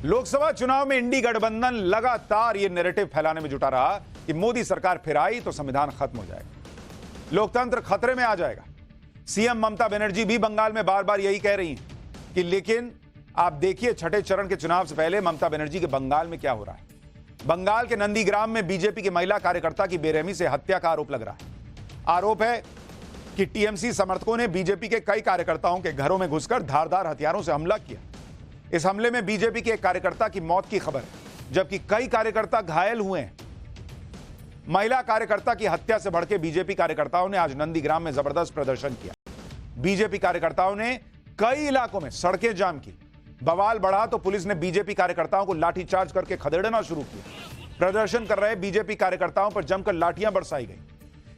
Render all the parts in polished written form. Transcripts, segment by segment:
लोकसभा चुनाव में इंडी गठबंधन लगातार यह नैरेटिव फैलाने में जुटा रहा कि मोदी सरकार फिर आई तो संविधान खत्म हो जाएगा, लोकतंत्र खतरे में आ जाएगा। सीएम ममता बनर्जी भी बंगाल में बार बार यही कह रही हैं कि लेकिन आप देखिए छठे चरण के चुनाव से पहले ममता बनर्जी के बंगाल में क्या हो रहा है। बंगाल के नंदीग्राम में बीजेपी की महिला कार्यकर्ता की बेरहमी से हत्या का आरोप लग रहा है। आरोप है कि टीएमसी समर्थकों ने बीजेपी के कई कार्यकर्ताओं के घरों में घुसकर धारदार हथियारों से हमला किया। इस हमले में बीजेपी के एक कार्यकर्ता की मौत की खबर है, जबकि कई कार्यकर्ता घायल हुए हैं। महिला कार्यकर्ता की हत्या से भड़के बीजेपी कार्यकर्ताओं ने आज नंदीग्राम में जबरदस्त प्रदर्शन किया। बीजेपी कार्यकर्ताओं ने कई इलाकों में सड़कें जाम की। बवाल बढ़ा तो पुलिस ने बीजेपी कार्यकर्ताओं को लाठीचार्ज करके खदेड़ना शुरू किया। प्रदर्शन कर रहे बीजेपी कार्यकर्ताओं पर जमकर लाठियां बरसाई गई।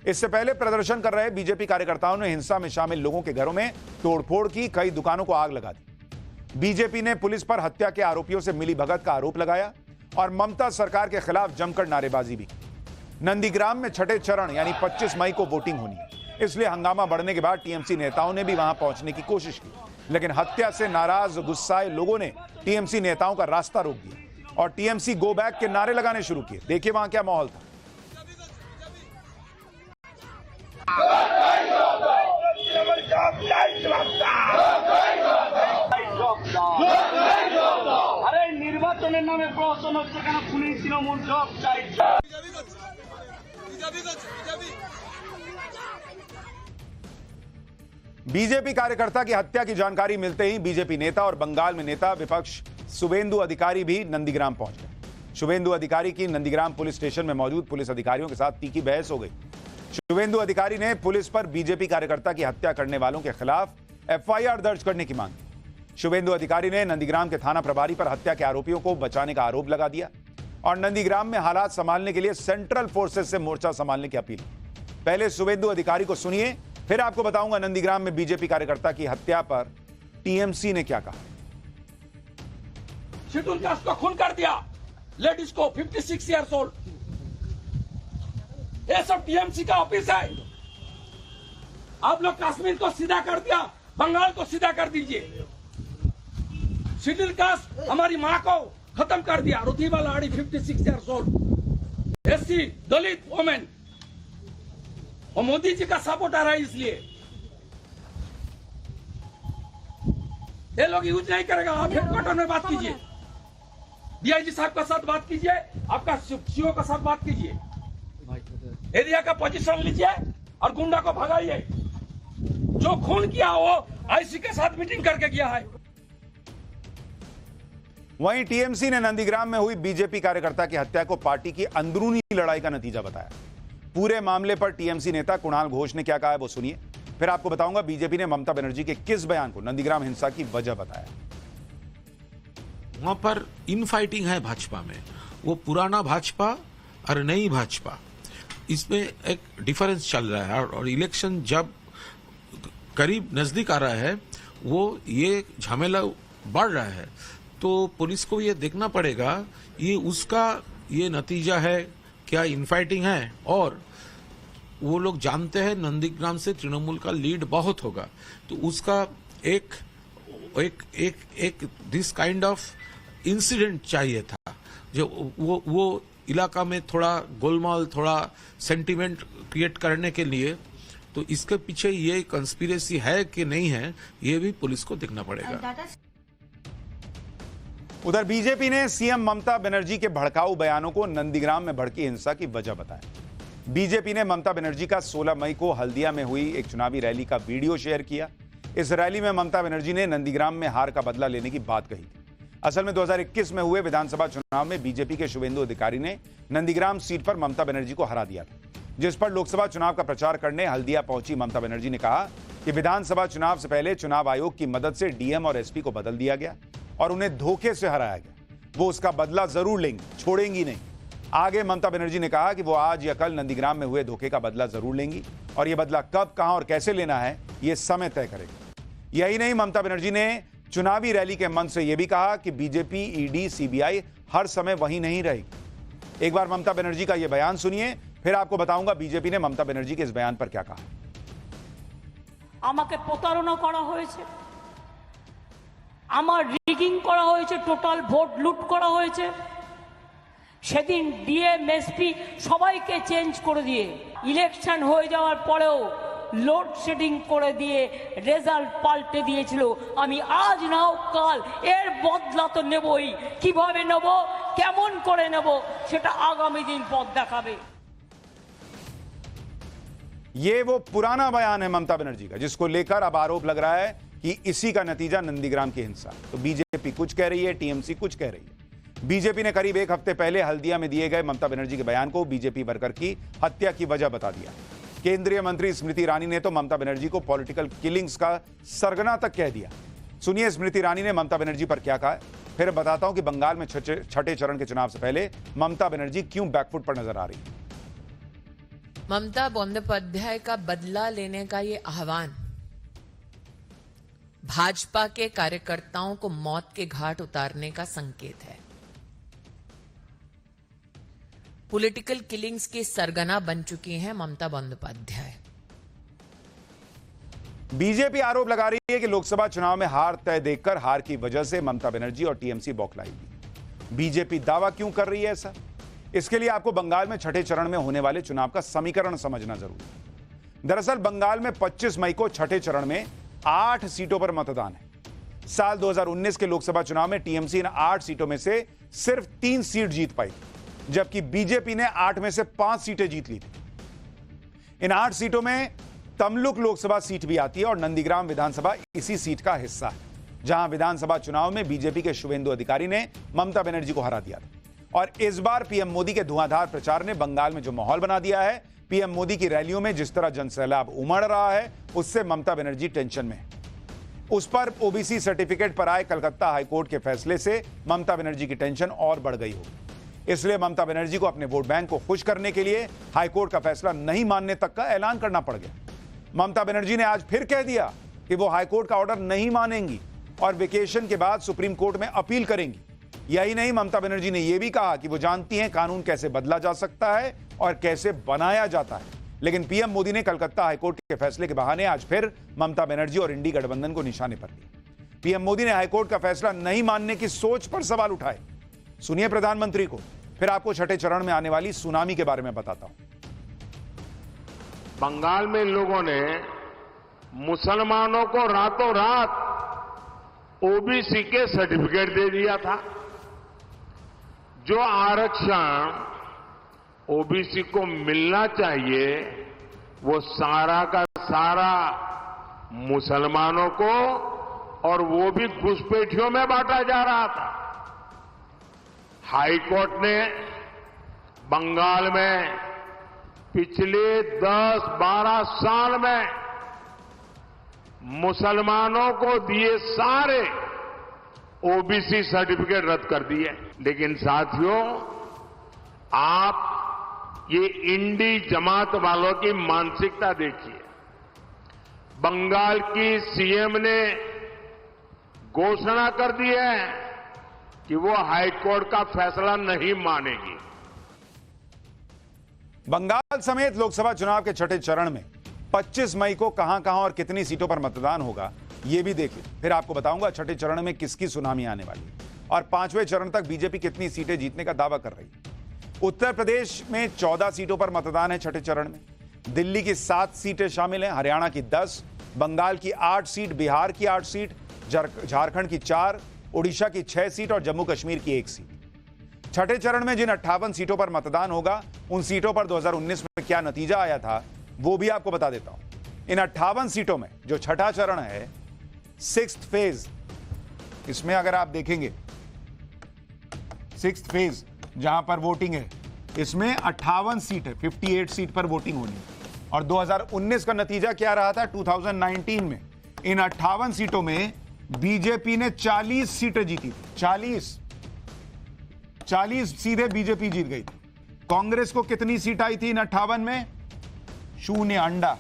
इससे पहले प्रदर्शन कर रहे बीजेपी कार्यकर्ताओं ने हिंसा में शामिल लोगों के घरों में तोड़फोड़ की, कई दुकानों को आग लगा दी। बीजेपी ने पुलिस पर हत्या के आरोपियों से मिलीभगत का आरोप लगाया और ममता सरकार के खिलाफ जमकर नारेबाजी भी की। नंदीग्राम में छठे चरण यानी 25 मई को वोटिंग होनी है, इसलिए हंगामा बढ़ने के बाद टीएमसी नेताओं ने भी वहां पहुंचने की कोशिश की, लेकिन हत्या से नाराज गुस्साए लोगों ने टीएमसी नेताओं का रास्ता रोक दिया और टीएमसी गो बैक के नारे लगाने शुरू किए। देखिए वहां क्या माहौल था। আরে নির্বাচনের নামে প্রহসন হচ্ছে কেন? খুনি তৃণমূল জব চাই। बीजेपी कार्यकर्ता की हत्या की जानकारी मिलते ही बीजेपी नेता और बंगाल में नेता विपक्ष शुभेंदु अधिकारी भी नंदीग्राम पहुंच गए। शुभेंदु अधिकारी की नंदीग्राम पुलिस स्टेशन में मौजूद पुलिस अधिकारियों के साथ तीखी बहस हो गई। शुभेंदु अधिकारी ने पुलिस पर बीजेपी कार्यकर्ता की हत्या करने वालों के खिलाफ एफआईआर दर्ज करने की मांग की। शुभेंदु अधिकारी ने नंदीग्राम के थाना प्रभारी पर हत्या के आरोपियों को बचाने का आरोप लगा दिया और नंदीग्राम में हालात संभालने के लिए सेंट्रल फोर्सेस से मोर्चा संभालने की अपील। पहले शुभेंदु अधिकारी को सुनिए, फिर आपको बताऊंगा नंदीग्राम में बीजेपी कार्यकर्ता की हत्या पर टीएमसी ने क्या कहा। शेड्यूल कास्ट को खून कर दिया, लेडीज को 56 ईयर्स ओल्ड। ये सब टीएमसी का ऑफिस है। आप लोग कश्मीर को सीधा कर दिया, बंगाल को सीधा कर दीजिए। शेड्यूल कास्ट हमारी माँ को खत्म कर दिया। रुथिबा लाड़ी 56 ईयर्स ओल्ड, एससी दलित वुमेन, और मोदी जी का सपोर्ट आ रहा है, इसलिए ये लोग यूज नहीं करेगा। आप हेडक्वार्टर में बात कीजिए, डीआईजी साहब का साथ बात कीजिए, आपका सीओ का साथ बात कीजिए, एरिया का पोजीशन लीजिए और गुंडा को भगाइए। जो खून किया वो आईसी के साथ मीटिंग करके किया है। वहीं टीएमसी ने नंदीग्राम में हुई बीजेपी कार्यकर्ता की हत्या को पार्टी की अंदरूनी लड़ाई का नतीजा बताया। पूरे मामले पर टीएमसी नेता कुणाल घोष ने क्या कहा है वो सुनिए, फिर आपको बताऊंगा बीजेपी ने ममता बनर्जी के किस बयान को नंदीग्राम हिंसा की वजह बताया। वहां पर इनफाइटिंग है भाजपा में, वो पुराना भाजपा और नई भाजपा, इसमें एक डिफरेंस चल रहा है और इलेक्शन जब करीब नजदीक आ रहा है वो ये झमेला बढ़ रहा है, तो पुलिस को ये देखना पड़ेगा ये उसका ये नतीजा है क्या इनफाइटिंग है। और वो लोग जानते हैं नंदीग्राम से तृणमूल का लीड बहुत होगा, तो उसका एक एक एक एक दिस काइंड ऑफ इंसिडेंट चाहिए था जो वो इलाका में थोड़ा गोलमाल, थोड़ा सेंटिमेंट क्रिएट करने के लिए। तो इसके पीछे ये कंस्पिरेसी है कि नहीं है, ये भी पुलिस को देखना पड़ेगा। उधर बीजेपी ने सीएम ममता बनर्जी के भड़काऊ बयानों को नंदीग्राम में भड़की हिंसा की वजह बताया। बीजेपी ने ममता बनर्जी का 16 मई को हल्दिया में हुई एक चुनावी रैली का वीडियो शेयर किया। इस रैली में ममता बनर्जी ने नंदीग्राम में हार का बदला लेने की बात कही थी। असल में 2021 में हुए विधानसभा चुनाव में बीजेपी के शुभेंदु अधिकारी ने नंदीग्राम सीट पर ममता बनर्जी को हरा दिया था, जिस पर लोकसभा चुनाव का प्रचार करने हल्दिया पहुंची ममता बनर्जी ने कहा कि विधानसभा चुनाव से पहले चुनाव आयोग की मदद से डीएम और एसपी को बदल दिया गया और उन्हें धोखे से हराया गया। वो उसका बदला जरूर लेंगी, छोड़ेंगी नहीं। आगे ममता बनर्जी ने कहा कि वो आज या कल नंदीग्राम में हुए धोखे का बदला जरूर लेंगी और ये बदला कब, कहां और कैसे लेना है ये समय तय करेगा। यही नहीं, ममता बनर्जी ने चुनावी रैली के मंच से यह भी कहा कि बीजेपी, ईडी, सीबीआई हर समय वही नहीं रहेगी। एक बार ममता बनर्जी का यह बयान सुनिए, फिर आपको बताऊंगा बीजेपी ने ममता बनर्जी के इस बयान पर क्या कहा। আমাকে প্রতারণা করা হয়েছে, আমার রিগিং করা হয়েছে, টোটাল ভোট লুট করা হয়েছে। সেদিন ডিএম এসপি সবাইকে চেঞ্জ করে দিয়ে ইলেকশন হয়ে যাওয়ার পরেও লোডশেডিং করে দিয়ে রেজাল্ট পাল্টে দিয়েছিল। আমি আজ নাও কাল এর বদলা তো নেবই। কিভাবে নেব, কেমন করে নেব, সেটা আগামী দিন পথ দেখাবে। ये वो पुराना बयान है ममता बनर्जी का, जिसको लेकर अब आरोप लग रहा है कि इसी का नतीजा नंदीग्राम की हिंसा। तो बीजेपी कुछ कह रही है, टीएमसी कुछ कह रही है। बीजेपी ने करीब एक हफ्ते पहले हल्दिया में दिए गए ममता बनर्जी के बयान को बीजेपी वर्कर की हत्या की वजह बता दिया। केंद्रीय मंत्री स्मृति ईरानी ने तो ममता बनर्जी को पॉलिटिकल किलिंग्स का सरगना तक कह दिया। सुनिए स्मृति ईरानी ने ममता बनर्जी पर क्या कहा, फिर बताता हूं कि बंगाल में छठे चरण के चुनाव से पहले ममता बनर्जी क्यों बैकफुट पर नजर आ रही है। ममता बंदोपाध्याय का बदला लेने का ये आह्वान भाजपा के कार्यकर्ताओं को मौत के घाट उतारने का संकेत है। पॉलिटिकल किलिंग्स की सरगना बन चुकी हैं ममता बंदोपाध्याय। बीजेपी आरोप लगा रही है कि लोकसभा चुनाव में हार तय देखकर हार की वजह से ममता बनर्जी और टीएमसी बौखलाएगी। बीजेपी दावा क्यों कर रही है ऐसा, इसके लिए आपको बंगाल में छठे चरण में होने वाले चुनाव का समीकरण समझना जरूरी है। दरअसल बंगाल में 25 मई को छठे चरण में 8 सीटों पर मतदान है। साल 2019 के लोकसभा चुनाव में टीएमसी इन 8 सीटों में से सिर्फ 3 सीट जीत पाई, जबकि बीजेपी ने 8 में से 5 सीटें जीत ली थी। इन 8 सीटों में तमलुक लोकसभा सीट भी आती है और नंदीग्राम विधानसभा इसी सीट का हिस्सा है, जहां विधानसभा चुनाव में बीजेपी के शुभेंदु अधिकारी ने ममता बनर्जी को हरा दिया था। और इस बार पीएम मोदी के धुआंधार प्रचार ने बंगाल में जो माहौल बना दिया है, पीएम मोदी की रैलियों में जिस तरह जनसैलाब उमड़ रहा है, उससे ममता बनर्जी टेंशन में है। उस पर ओबीसी सर्टिफिकेट पर आए कलकत्ता हाईकोर्ट के फैसले से ममता बनर्जी की टेंशन और बढ़ गई होगी। इसलिए ममता बनर्जी को अपने वोट बैंक को खुश करने के लिए हाईकोर्ट का फैसला नहीं मानने तक का ऐलान करना पड़ गया। ममता बनर्जी ने आज फिर कह दिया कि वो हाईकोर्ट का ऑर्डर नहीं मानेंगी और वेकेशन के बाद सुप्रीम कोर्ट में अपील करेंगी। यही नहीं, ममता बनर्जी ने यह भी कहा कि वो जानती हैं कानून कैसे बदला जा सकता है और कैसे बनाया जाता है। लेकिन पीएम मोदी ने कलकत्ता हाईकोर्ट के फैसले के बहाने आज फिर ममता बनर्जी और इंडी गठबंधन को निशाने पर लिया। पीएम मोदी ने हाईकोर्ट का फैसला नहीं मानने की सोच पर सवाल उठाए। सुनिए प्रधानमंत्री को, फिर आपको छठे चरण में आने वाली सुनामी के बारे में बताता हूं। बंगाल में लोगों ने मुसलमानों को रातों रात ओबीसी के सर्टिफिकेट दे दिया था। जो आरक्षण ओबीसी को मिलना चाहिए वो सारा का सारा मुसलमानों को, और वो भी घुसपैठियों में बांटा जा रहा था। हाईकोर्ट ने बंगाल में पिछले 10-12 साल में मुसलमानों को दिए सारे ओबीसी सर्टिफिकेट रद्द कर दिए। लेकिन साथियों, आप ये इंडी जमात वालों की मानसिकता देखिए। बंगाल की सीएम ने घोषणा कर दी है कि वो हाईकोर्ट का फैसला नहीं मानेगी। बंगाल समेत लोकसभा चुनाव के छठे चरण में 25 मई को कहां-कहां और कितनी सीटों पर मतदान होगा, यह भी देखिए। फिर आपको बताऊंगा छठे चरण में किसकी सुनामी आने वाली है और 5वें चरण तक बीजेपी कितनी सीटें जीतने का दावा कर रही है। उत्तर प्रदेश में 14 सीटों पर मतदान है छठे चरण में। दिल्ली की 7 सीटें शामिल हैं, हरियाणा की 10, बंगाल की 8 सीट, बिहार की 8 सीट, झारखंड की 4, ओडिशा की 6 सीट और जम्मू कश्मीर की 1 सीट। छठे चरण में जिन 58 सीटों पर मतदान होगा, उन सीटों पर 2019 में क्या नतीजा आया था वो भी आपको बता देता हूं। इन 58 सीटों में जो छठा चरण है, 6th फेज, इसमें अगर आप देखेंगे 6th फेज जहां पर वोटिंग है, इसमें 58 सीट है, 58 सीट पर वोटिंग होनी है। और 2019 का नतीजा क्या रहा था 2019 में? इन 58 सीटों में बीजेपी ने 40 सीटें जीती थी। 40 सीधे बीजेपी जीत गई थी। कांग्रेस को कितनी सीट आई थी इन 58 में? 0 अंडा।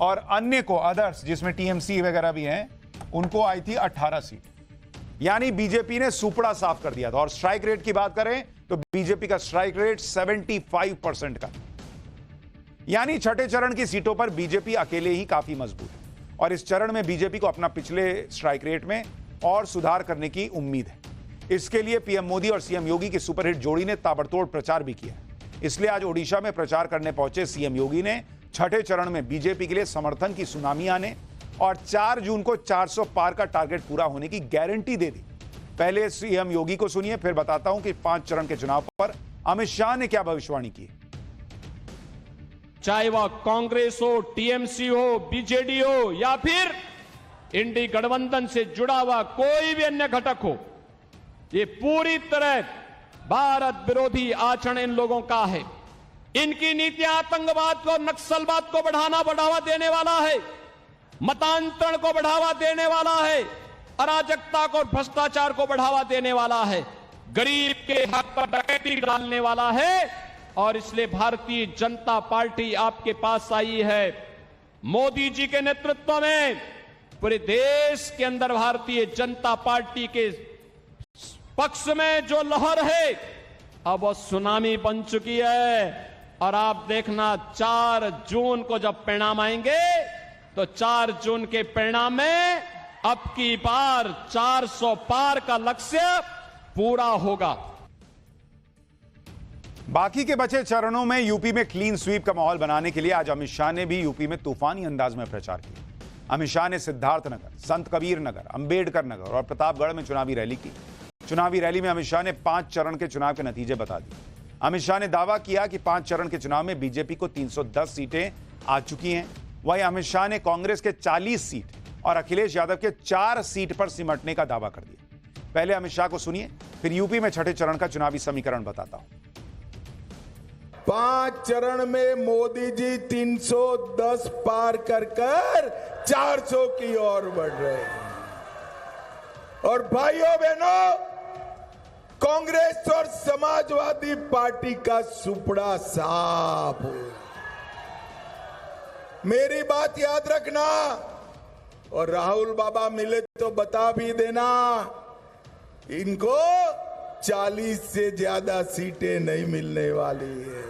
और अन्य को, अदर्स जिसमें टीएमसी वगैरह भी हैं, उनको आई थी 18 सीट। यानी बीजेपी ने सुपड़ा साफ कर दिया था। और स्ट्राइक रेट की बात करें तो बीजेपी का स्ट्राइक रेट 75% का। यानी छठे चरण की सीटों पर बीजेपी अकेले ही काफी मजबूत है। और इस चरण में बीजेपी को अपना पिछले स्ट्राइक रेट में और सुधार करने की उम्मीद है। इसके लिए पीएम मोदी और सीएम योगी की सुपरहिट जोड़ी ने ताबड़तोड़ प्रचार भी किया। इसलिए आज ओडिशा में प्रचार करने पहुंचे सीएम योगी ने छठे चरण में बीजेपी के लिए समर्थन की सुनामी आने और 4 जून को 400 पार का टारगेट पूरा होने की गारंटी दे दी। पहले सीएम योगी को सुनिए, फिर बताता हूं कि 5 चरण के चुनाव पर अमित शाह ने क्या भविष्यवाणी की। चाहे वह कांग्रेस हो, टीएमसी हो, बीजेडी हो या फिर इंडी गठबंधन से जुड़ा हुआ कोई भी अन्य घटक हो, ये पूरी तरह भारत विरोधी आचरण इन लोगों का है। इनकी नीतियां आतंकवाद को, नक्सलवाद को बढ़ावा देने वाला है, मतांतरण को बढ़ावा देने वाला है, अराजकता को, भ्रष्टाचार को बढ़ावा देने वाला है, गरीब के हक पर डकैती डालने वाला है। और इसलिए भारतीय जनता पार्टी आपके पास आई है। मोदी जी के नेतृत्व में पूरे देश के अंदर भारतीय जनता पार्टी के पक्ष में जो लहर है अब वो सुनामी बन चुकी है। और आप देखना 4 जून को जब परिणाम आएंगे तो 4 जून के परिणाम में अब की बार 400 पार का लक्ष्य पूरा होगा। बाकी के बचे चरणों में यूपी में क्लीन स्वीप का माहौल बनाने के लिए आज अमित शाह ने भी यूपी में तूफानी अंदाज में प्रचार किया। अमित शाह ने सिद्धार्थनगर, संत कबीर नगर, अंबेडकर नगर और प्रतापगढ़ में चुनावी रैली की। चुनावी रैली में अमित शाह ने 5 चरण के चुनाव के नतीजे बता दिए। अमित शाह ने दावा किया कि 5 चरण के चुनाव में बीजेपी को 310 सीटें आ चुकी हैं। वहीं अमित शाह ने कांग्रेस के 40 सीट और अखिलेश यादव के 4 सीट पर सिमटने का दावा कर दिया। पहले अमित शाह को सुनिए, फिर यूपी में छठे चरण का चुनावी समीकरण बताता हूं। 5 चरण में मोदी जी 310 पार कर 400 की ओर बढ़ रहे हैं। और भाइयों बहनों, कांग्रेस और समाजवादी पार्टी का सुपड़ा साफ हो। मेरी बात याद रखना, और राहुल बाबा मिले तो बता भी देना, इनको 40 से ज्यादा सीटें नहीं मिलने वाली है।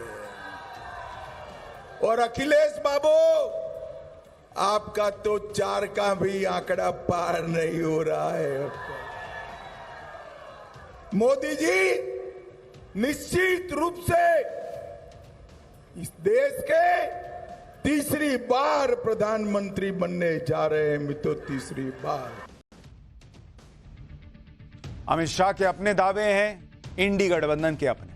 और अखिलेश बाबू, आपका तो 4 का भी आंकड़ा पार नहीं हो रहा है। मोदी जी निश्चित रूप से इस देश के तीसरी बार प्रधानमंत्री बनने जा रहे हैं। मित्रों, तीसरी बार। अमित शाह के अपने दावे हैं, इंडी गठबंधन के अपने।